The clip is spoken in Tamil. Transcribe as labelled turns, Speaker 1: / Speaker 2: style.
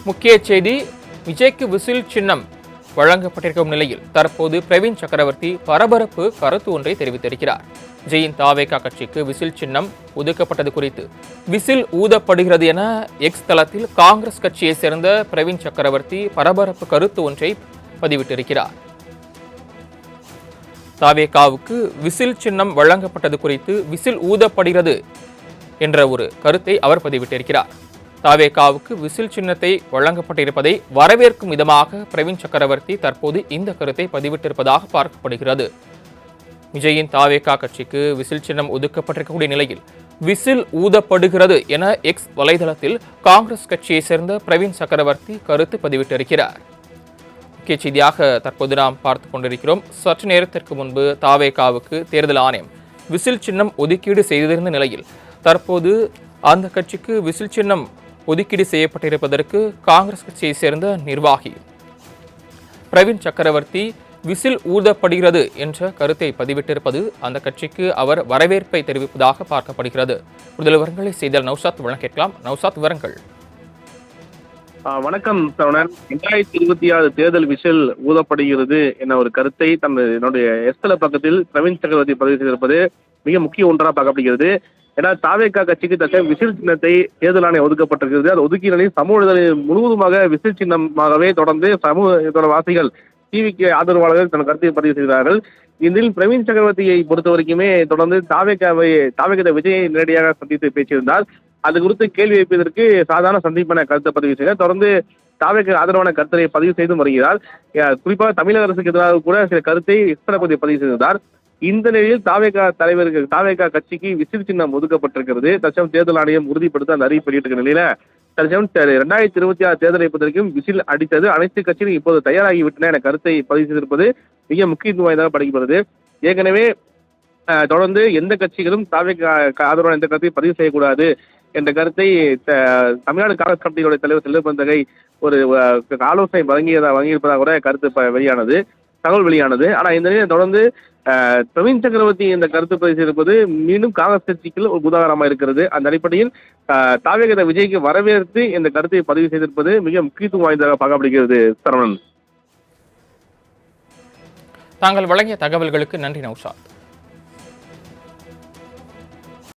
Speaker 1: முக்கிய செய்தி, விஜய்க்கு விசில் சின்னம் வழங்கப்பட்டிருக்கும் நிலையில் தற்போது பிரவீன் சக்கரவர்த்தி பரபரப்பு கருத்து ஒன்றை தெரிவித்திருக்கிறார். விஜயின் தாவேகா கட்சிக்கு விசில் சின்னம் ஒதுக்கப்பட்டது குறித்து விசில் ஊதப்படுகிறது என எக்ஸ் தளத்தில் காங்கிரஸ் கட்சியை சேர்ந்த பிரவீன் சக்கரவர்த்தி பரபரப்பு கருத்து ஒன்றை பதிவிட்டிருக்கிறார். தாவேகாவுக்கு விசில் சின்னம் வழங்கப்பட்டது குறித்து விசில் ஊதப்படுகிறது என்ற ஒரு கருத்தை அவர் பதிவிட்டிருக்கிறார். தாவேகாவுக்கு விசில் சின்னத்தை வழங்கப்பட்டிருப்பதை வரவேற்கும் விதமாக பிரவீன் சக்கரவர்த்தி தற்போது இந்த கருத்தை பதிவிட்டிருப்பதாக பார்க்கப்படுகிறது. விஜயின் தாவேகா கட்சிக்கு விசில் சின்னம் ஒதுக்கப்பட்டிருக்கக்கூடிய நிலையில் விசில் ஊதப்படுகிறது என எக்ஸ் வலைதளத்தில் காங்கிரஸ் கட்சியை சேர்ந்த பிரவீன் சக்கரவர்த்தி கருத்து பதிவிட்டிருக்கிறார். முக்கிய செய்தியாக தற்போது நாம் பார்த்து கொண்டிருக்கிறோம். சற்று நேரத்திற்கு முன்பு தாவேகாவுக்கு தேர்தல் ஆணையம் விசில் சின்னம் ஒதுக்கீடு செய்திருந்த நிலையில் தற்போது அந்த கட்சிக்கு விசில் சின்னம் ஒதுக்கீடு செய்யப்பட்டிருப்பதற்கு காங்கிரஸ் கட்சியை சேர்ந்த நிர்வாகி பிரவீன் சக்கரவர்த்தி விசில் ஊதப்படுகிறது என்ற கருத்தை பதிவிட்டிருப்பது அந்த கட்சிக்கு அவர் வரவேற்பை தெரிவிப்பதாக பார்க்கப்படுகிறது. கூடுதல் விவரங்களை செய்தியாளர் நௌசாத் வழங்க கேட்கலாம். நௌசாத், விவரங்கள்.
Speaker 2: வணக்கம் சரவணன். 2026 தேர்தல் விசில் ஊதப்படுகிறது என ஒரு கருத்தை என்னுடைய எஸ்தல பக்கத்தில் பிரவீன் சக்கரவர்த்தி பதிவு செய்திருப்பது மிக முக்கிய ஒன்றாக பார்க்கப்படுகிறது. ஏன்னா தாவேகா கட்சிக்கு தக்க விசில் சின்னத்தை தேர்தல் ஆணையம் ஒதுக்கப்பட்டிருக்கிறது. அது ஒதுக்கீடு சமூக முழுவதுமாக விசில் சின்னமாகவே தொடர்ந்து சமூக வாசிகள் டிவிக்கு ஆதரவாளர்கள் தன் கருத்தை பதிவு செய்கிறார்கள். இதில் பிரவீன் சக்கரவர்த்தியை பொறுத்த வரைக்குமே தொடர்ந்து தாவேகா விஜயை நேரடியாக சந்தித்து பேசியிருந்தார். அது குறித்து கேள்வி வைப்பதற்கு சாதாரண சந்திப்பான கருத்தை பதிவு செய்தார். தொடர்ந்து தாவேகா ஆதரவான கருத்தை பதிவு செய்து வருகிறார். குறிப்பாக தமிழக அரசுக்கு எதிராக கூட சில கருத்தை பதிவு செய்திருந்தார். இந்த நிலையில் தாவேகா கட்சிக்கு விசில் சின்னம் ஒதுக்கப்பட்டிருக்கிறது. தற்சமயம் தேர்தல் ஆணையம் உறுதிப்படுத்த அந்த அறிவிப்பு வெளியிட்டிருக்க நிலையில தற்சமயம் 2026 தேர்தலை பொறுத்தவரைக்கும் விசில் அடித்தது அனைத்து கட்சிகளும் இப்போது தயாராகிவிட்டன என கருத்தை பதிவு செய்திருப்பது மிக முக்கியத்துவம் வாய்ந்ததாக படுகிறது. ஏற்கனவே தொடர்ந்து எந்த கட்சிகளும் தாவேகா ஆதரவான எந்த கருத்தையும் பதிவு செய்யக்கூடாது என்ற கருத்தை தமிழ்நாடு காங்கிரஸ் கமிட்டியுடைய தலைவர் செல்வந்தகை ஒரு ஆலோசனை வழங்கியிருப்பதாக கூட கருத்து தகவல் வெளியானது. ஆனால் இந்த நிலையில் தொடர்ந்து பிரவீன் சக்கரவர்த்தி இந்த கருத்து பதிவு செய்திருப்பது மீண்டும் காங்கிரஸ் கட்சிக்கு ஒரு உதாரணமாக இருக்கிறது. அந்த அடிப்படையில் தாவேகா விஜய்க்கு வரவேற்று இந்த கருத்தை பதிவு செய்திருப்பது மிக முக்கியத்துவம் வாய்ந்ததாக பார்க்கப்படுகிறது. சரவணன்,
Speaker 1: தாங்கள் வழங்கிய தகவல்களுக்கு நன்றி நௌஷாத்.